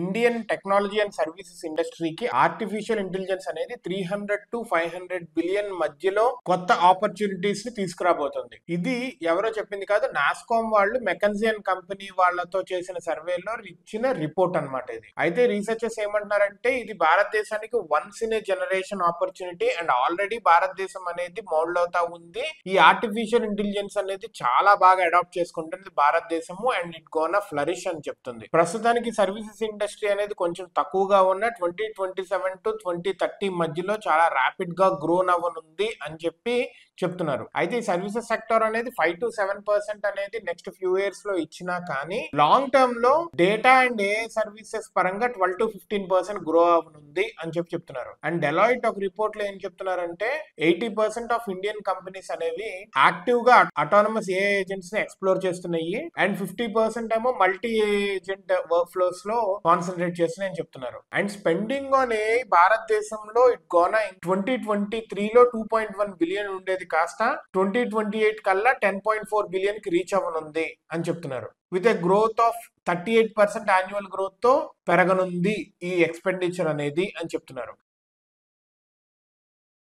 Indian technology and services ఇండస్ట్రీకి artificial intelligence అనేది 300 to 500 billion మధ్యలో కొత్త ఆపర్చునిటీస్ ని తీసుకురాబోతుంది. ఇది ఎవరో చెప్పింది కాదు, నాస్కామ్ వాళ్ళు మెకన్జీ అండ్ కంపెనీ వాళ్ళతో చేసిన సర్వేలో ఇచ్చిన రిపోర్ట్ అన్నమాట ఇది. అయితే రీసెర్చర్స్ ఏమంటున్నారంటే ఇది భారతదేశానికి once in a generation opportunity and already భారతదేశం అనేది మోల్డ్ అవుతా ఉంది. ఈ ఆర్టిఫిషియల్ ఇంటెలిజెన్స్ అనేది చాలా బాగా అడాప్ట్ చేసుకుంటుంది భారతదేశము అండ్ ఇట్ గోనా ఫ్లరిష్ అని చెప్తుంది. ప్రస్తుతానికి సర్వీసెస్ ఇండస్ట్రీ అనేది కొంచెం తక్కువగా ఉన్న 2027 to 2030 మధ్యలో చాలా ర్యాపిడ్ గా గ్రోన్ అవ్వనుంది అని చెప్తున్నారు. అయితే ఈ సర్వీసెస్ సెక్టర్ అనేది 5 to 7% అనేది నెక్స్ట్ ఫ్యూ ఇయర్స్ లో ఇచ్చినా కానీ లాంగ్ టర్మ్ లో డేటా అండ్ ఏఐ సర్వీసెస్ పరంగా 12 to 15% గ్రో అవ్వనుంది అని చెప్తున్నారు. అండ్ డెలాయిట్ ఒక రిపోర్ట్ లో ఏం చెప్తున్నారంటే 80% ఆఫ్ ఇండియన్ కంపెనీస్ అనేవి యాక్టివ్ గా అటానమస్ ఏఐ ఏజెంట్స్ ని ఎక్స్ప్లోర్ చేస్తున్నాయి అండ్ 50% ఏమో మల్టీ ఏజెంట్ వర్క్ ఫ్లోస్ లో కాన్సన్ట్రేట్ చేస్తున్నాయని చెప్తున్నారు. అండ్ స్పెండింగ్ ఆన్ ఏఐ భారతదేశంలో ఇట్ గోనా 2023 లో 2.1 బిలియన్ ఉండేది కాస్త 2028 కల్లా 10.4 బిలియన్ కి రీచ్ అవ్వనుంది అని చెప్తున్నారు. With a growth of 38% annual growth తో పెరగనుంది ఈ ఎక్స్పెండిచర్ అనేది అని చెప్తున్నారు.